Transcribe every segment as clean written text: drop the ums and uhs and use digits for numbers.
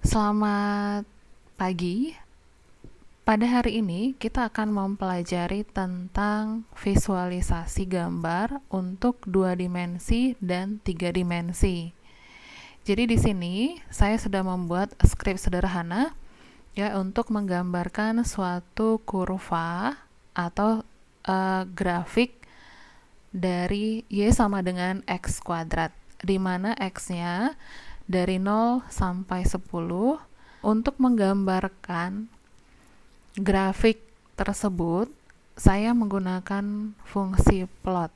Selamat pagi. Pada hari ini kita akan mempelajari tentang visualisasi gambar untuk 2 dimensi dan 3 dimensi. Jadi di sini saya sudah membuat skrip sederhana ya untuk menggambarkan suatu kurva atau grafik dari Y sama dengan X kuadrat, di mana X-nya dari 0 sampai 10. Untuk menggambarkan grafik tersebut, saya menggunakan fungsi plot.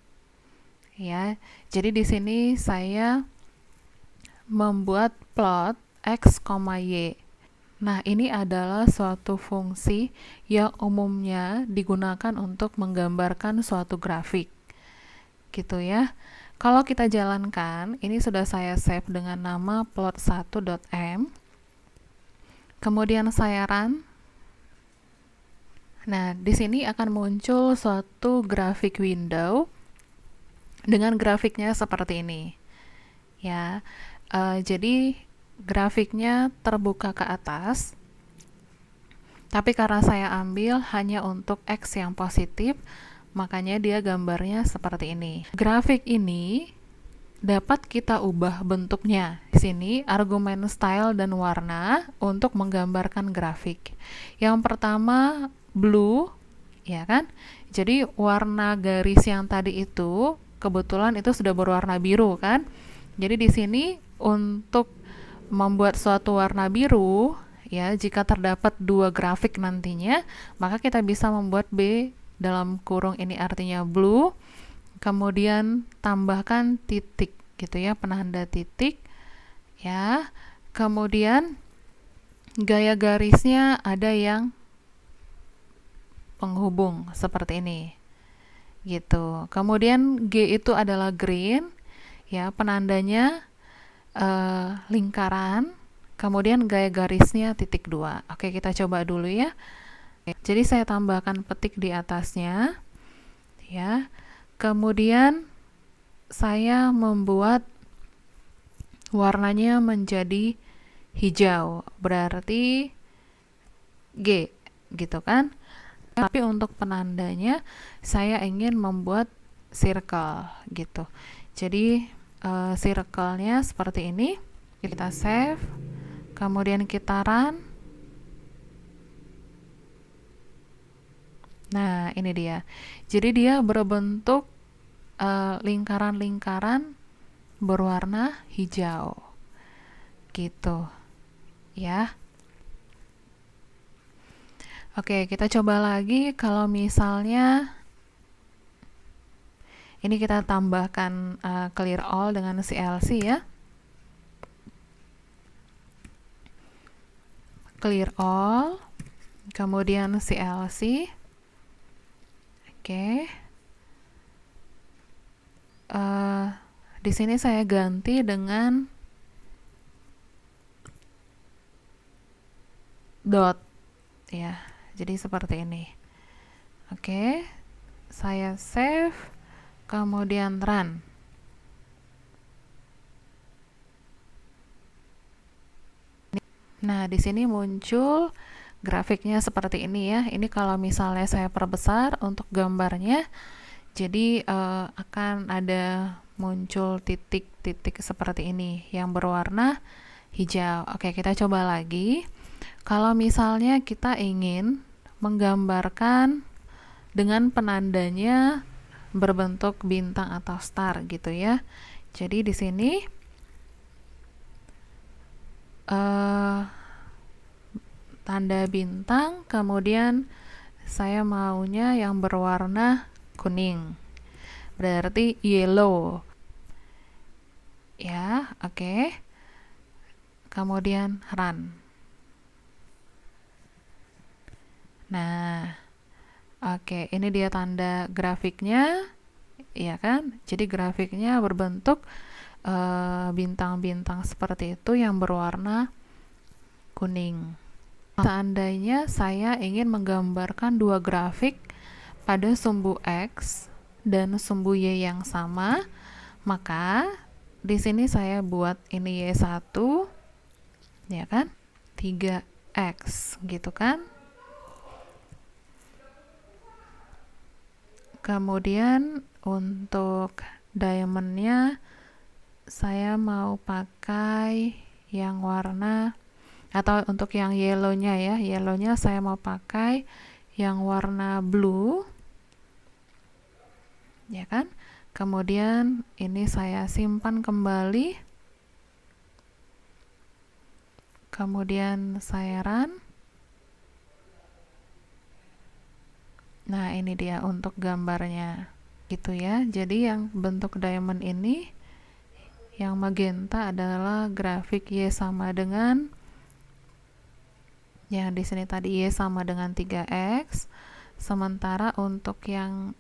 Ya, jadi di sini saya membuat plot X, Y. Nah, ini adalah suatu fungsi yang umumnya digunakan untuk menggambarkan suatu grafik. Gitu ya. Kalau kita jalankan, ini sudah saya save dengan nama plot1.m. Kemudian saya run. Nah, di sini akan muncul suatu grafik window dengan grafiknya seperti ini. Ya, jadi grafiknya terbuka ke atas. Tapi karena saya ambil hanya untuk X yang positif, makanya dia gambarnya seperti ini. Grafik ini dapat kita ubah bentuknya. Di sini argumen style dan warna untuk menggambarkan grafik. Yang pertama blue, ya kan? Jadi warna garis yang tadi itu kebetulan itu sudah berwarna biru kan? Jadi di sini untuk membuat suatu warna biru, ya, jika terdapat 2 grafik nantinya, maka kita bisa membuat B dalam kurung ini artinya blue, kemudian tambahkan titik gitu ya, penanda titik ya. Kemudian gaya garisnya ada yang penghubung seperti ini gitu. Kemudian G itu adalah green ya, penandanya lingkaran. Kemudian gaya garisnya titik 2. Oke, kita coba dulu ya. Jadi saya tambahkan petik di atasnya ya. Kemudian saya membuat warnanya menjadi hijau, berarti G gitu kan. Tapi untuk penandanya saya ingin membuat circle gitu. Jadi circle-nya seperti ini. Kita save, kemudian kita run. Nah, ini dia. Jadi dia berbentuk lingkaran-lingkaran berwarna hijau gitu ya. Oke, kita coba lagi. Kalau misalnya ini kita tambahkan clear all dengan CLC ya. Clear all, kemudian CLC. Oke. Di sini saya ganti dengan dot ya. Jadi seperti ini. Oke. Saya save, kemudian run. Nah, di sini muncul grafiknya seperti ini ya. Ini kalau misalnya saya perbesar untuk gambarnya, jadi akan ada muncul titik-titik seperti ini yang berwarna hijau. Oke, kita coba lagi. Kalau misalnya kita ingin menggambarkan dengan penandanya berbentuk bintang atau star gitu ya. Jadi di sini tanda bintang, kemudian saya maunya yang berwarna kuning, berarti yellow ya. Oke. Kemudian run. Nah, oke, ini dia tanda grafiknya ya kan. Jadi grafiknya berbentuk bintang-bintang seperti itu yang berwarna kuning. Seandainya saya ingin menggambarkan 2 grafik pada sumbu X dan sumbu Y yang sama, maka di sini saya buat ini Y1 ya kan. 3x gitu kan. Kemudian untuk diamondnya saya mau pakai yang warna, atau untuk yang yellownya ya, yellownya saya mau pakai yang warna blue ya kan. Kemudian ini saya simpan kembali, kemudian saya run. Nah ini dia untuk gambarnya gitu ya. Jadi yang bentuk diamond ini, yang magenta adalah grafik Y sama dengan, yang di sini tadi Y sama dengan 3x. Sementara untuk yang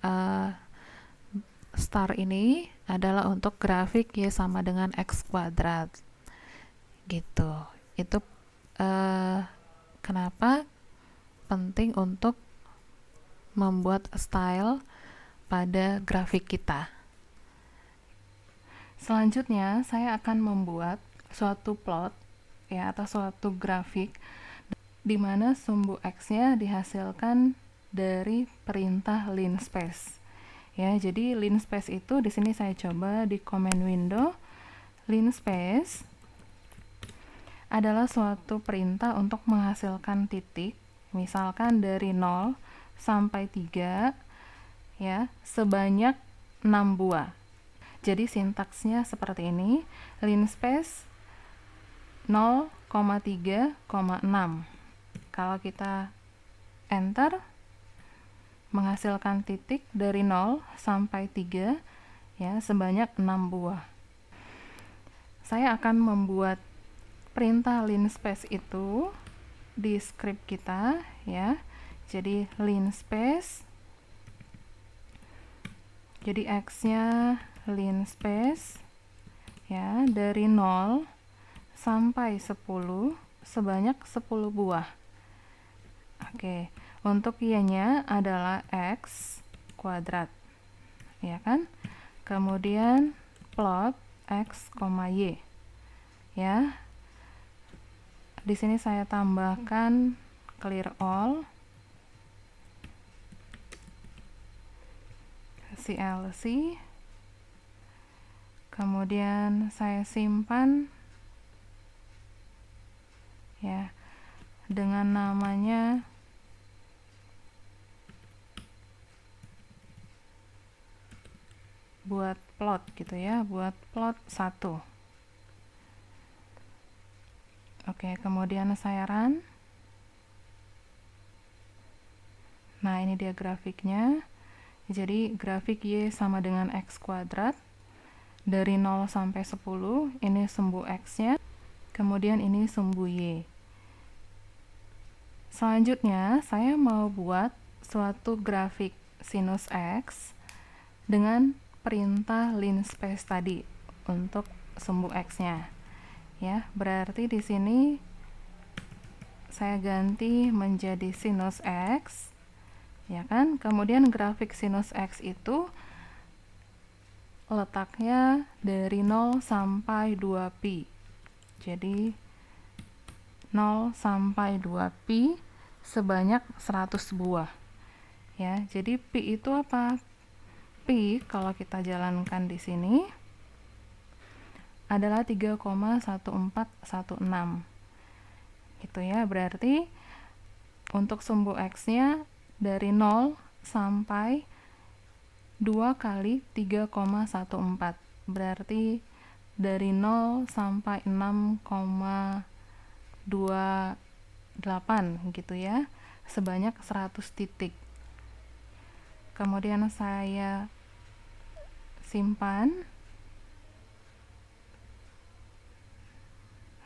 star ini adalah untuk grafik Y sama dengan x kuadrat gitu. Itu kenapa penting untuk membuat style pada grafik kita. Selanjutnya saya akan membuat suatu plot ya, atau suatu grafik di mana sumbu X-nya dihasilkan dari perintah linspace. Ya, jadi linspace itu di sini saya coba di command window. Linspace adalah suatu perintah untuk menghasilkan titik, misalkan dari 0 sampai 3 ya, sebanyak 6 buah. Jadi sintaksnya seperti ini, linspace 0,3,6. Kalau kita enter, menghasilkan titik dari 0 sampai 3 ya, sebanyak 6 buah. Saya akan membuat perintah linspace itu di script kita ya. Jadi linspace, jadi x-nya linspace ya, dari 0 sampai 10 sebanyak 10 buah. Oke, untuk y-nya adalah x kuadrat ya kan. Kemudian plot x, y ya. Di sini saya tambahkan clear all, CLC, kemudian saya simpan ya dengan namanya buat plot gitu ya, buat plot 1. Oke, kemudian saya run. Nah ini dia grafiknya. Jadi grafik Y sama dengan x kuadrat dari 0 sampai 10, ini sumbu x-nya, kemudian ini sumbu Y. Selanjutnya saya mau buat suatu grafik sinus x dengan perintah linspace tadi untuk sumbu x-nya. Ya, berarti di sini saya ganti menjadi sinus x. Ya kan? Kemudian grafik sinus x itu letaknya dari 0 sampai 2pi. Jadi 0 sampai 2pi sebanyak 100 buah. Ya, jadi pi itu apa? Pi kalau kita jalankan di sini adalah 3,1416. Gitu ya, berarti untuk sumbu x-nya dari 0 sampai 2 kali 3,14, berarti dari 0 sampai 6,28 gitu ya, sebanyak 100 titik. Kemudian saya simpan,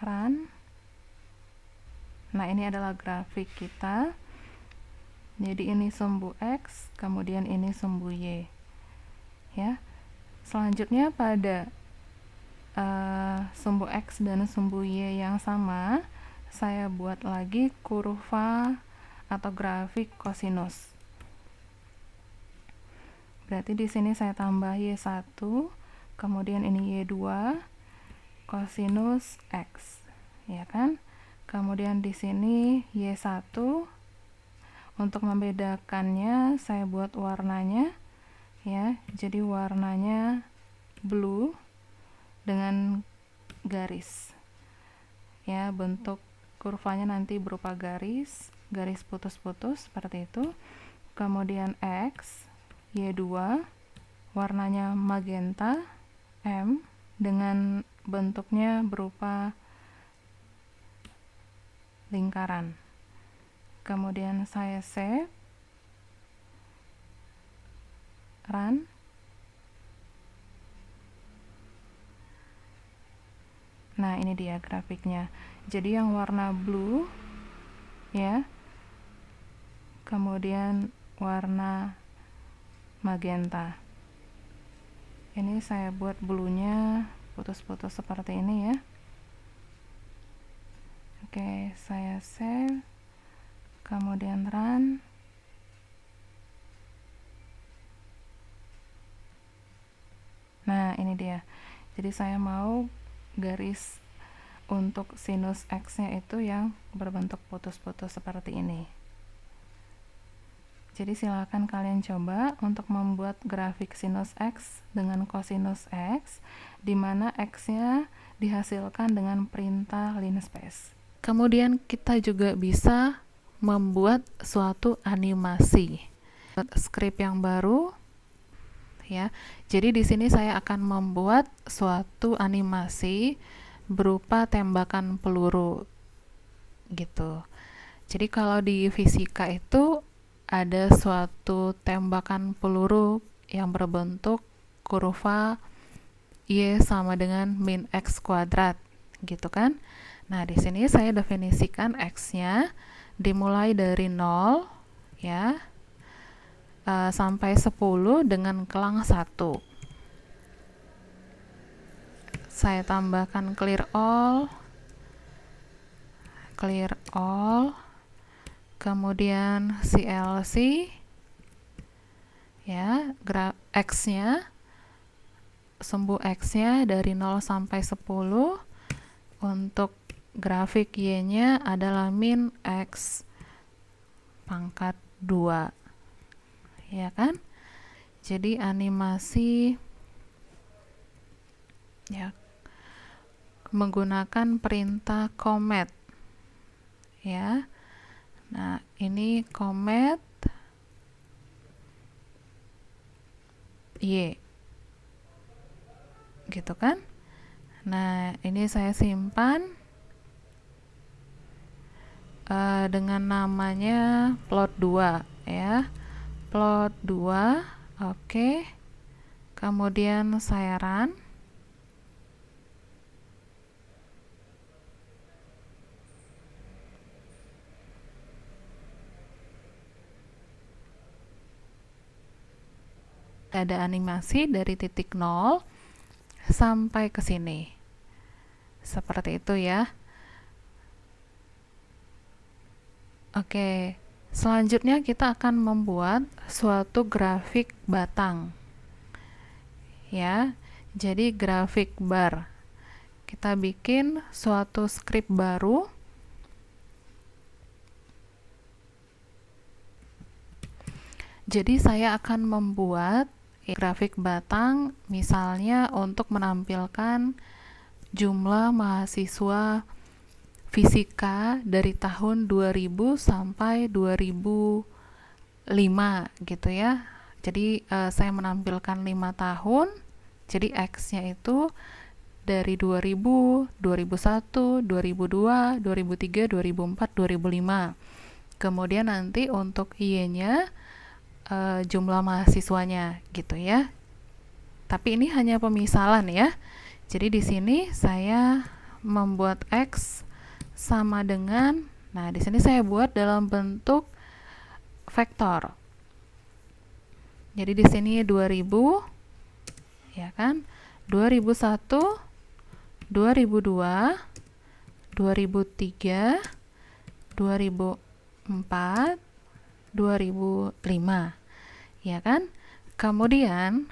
run. Nah ini adalah grafik kita. Jadi ini sumbu x, kemudian ini sumbu y ya. Selanjutnya pada sumbu x dan sumbu y yang sama, saya buat lagi kurva atau grafik kosinus. Berarti di sini saya tambah y1, kemudian ini y2 kosinus x ya kan. Kemudian di sini Y1. Untuk membedakannya saya buat warnanya ya. Jadi warnanya blue dengan garis. Ya, bentuk kurvanya nanti berupa garis putus-putus seperti itu. Kemudian X, Y2, warnanya magenta, M, dengan bentuknya berupa lingkaran. Kemudian saya save, run. Nah, ini dia grafiknya. Jadi yang warna blue ya, kemudian warna magenta. Ini saya buat bluenya putus-putus seperti ini ya. Oke, saya save, kemudian run. Nah, ini dia. Jadi saya mau garis untuk sinus X-nya itu yang berbentuk putus-putus seperti ini. Jadi silakan kalian coba untuk membuat grafik sinus X dengan kosinus X, di mana X-nya dihasilkan dengan perintah linspace. Kemudian kita juga bisa membuat suatu animasi. Script yang baru ya. Jadi di sini saya akan membuat suatu animasi berupa tembakan peluru gitu. Jadi kalau di fisika itu ada suatu tembakan peluru yang berbentuk kurva Y sama dengan min X kuadrat gitu kan. Nah, di sini saya definisikan X-nya dimulai dari 0 ya, sampai 10 dengan kelang 1. Saya tambahkan clear all, kemudian CLC ya, X-nya, sumbu X-nya dari 0 sampai 10. Untuk grafik Y-nya adalah min X pangkat 2 ya kan. Jadi animasi ya menggunakan perintah comet ya. Nah, ini comet Y gitu kan. Nah, ini saya simpan dengan namanya plot 2 ya, plot 2. Oke. Kemudian saya run. Ada animasi dari titik 0 sampai ke sini. Seperti itu ya. Oke, selanjutnya kita akan membuat suatu grafik batang. Ya. Jadi grafik bar. Kita bikin suatu script baru. Jadi saya akan membuat grafik batang misalnya untuk menampilkan jumlah mahasiswa fisika dari tahun 2000 sampai 2005 gitu ya. Jadi saya menampilkan 5 tahun. Jadi X-nya itu dari 2000, 2001, 2002, 2003, 2004, 2005. Kemudian nanti untuk Y-nya jumlah mahasiswanya gitu ya. Tapi ini hanya pemisalan ya. Jadi di sini saya membuat X sama dengan, nah di sini saya buat dalam bentuk vektor. Jadi di sini 2000 ya kan, 2001, 2002, 2003, 2004, 2005 ya kan. Kemudian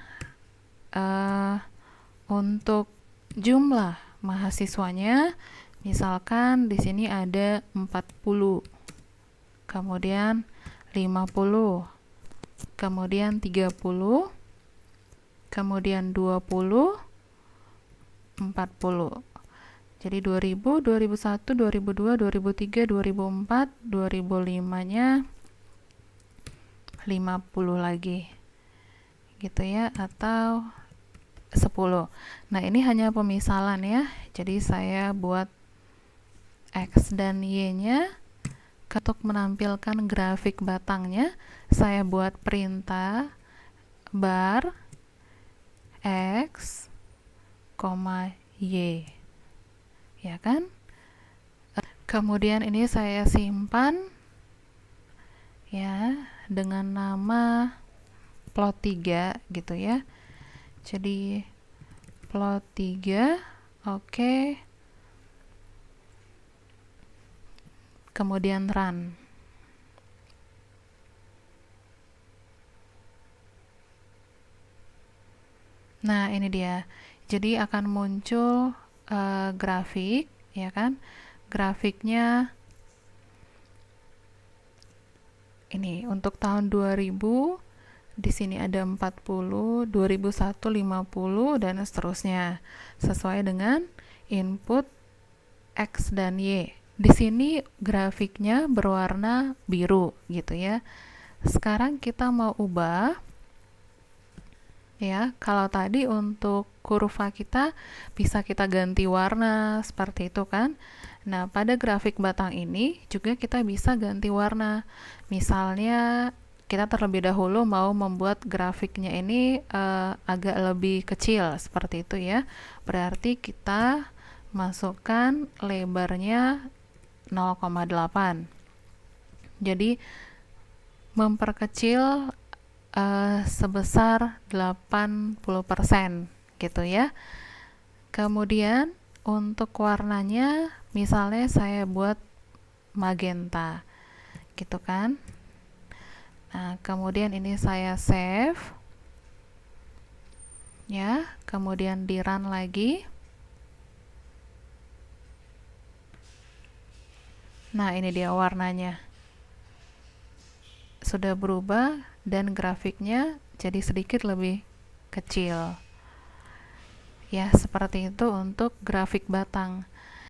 untuk jumlah mahasiswanya Misalkan di sini ada 40, kemudian 50, kemudian 30, kemudian 20, 40. Jadi 2000, 2001, 2002, 2003, 2004, 2005-nya 50 lagi. Gitu ya, atau 10. Nah, ini hanya pemisalan ya. Jadi saya buat X dan Y-nya. Untuk menampilkan grafik batangnya, saya buat perintah bar X, Y. Ya kan? Kemudian ini saya simpan ya dengan nama plot 3 gitu ya. Jadi plot 3, oke. Kemudian run. Nah, ini dia. Jadi akan muncul grafik, ya kan? Grafiknya ini untuk tahun 2000, di sini ada 40, 2001 50 dan seterusnya. Sesuai dengan input X dan Y. Di sini grafiknya berwarna biru gitu ya. Sekarang kita mau ubah ya. Kalau tadi untuk kurva kita bisa kita ganti warna seperti itu kan. Nah, pada grafik batang ini juga kita bisa ganti warna. Misalnya kita terlebih dahulu mau membuat grafiknya ini agak lebih kecil seperti itu ya. Berarti kita masukkan lebarnya 0,8. Jadi memperkecil sebesar 80% gitu ya. Kemudian untuk warnanya misalnya saya buat magenta gitu kan. Nah, kemudian ini saya save ya, kemudian di run lagi. Nah, ini dia warnanya. Sudah berubah dan grafiknya jadi sedikit lebih kecil. Ya, seperti itu untuk grafik batang.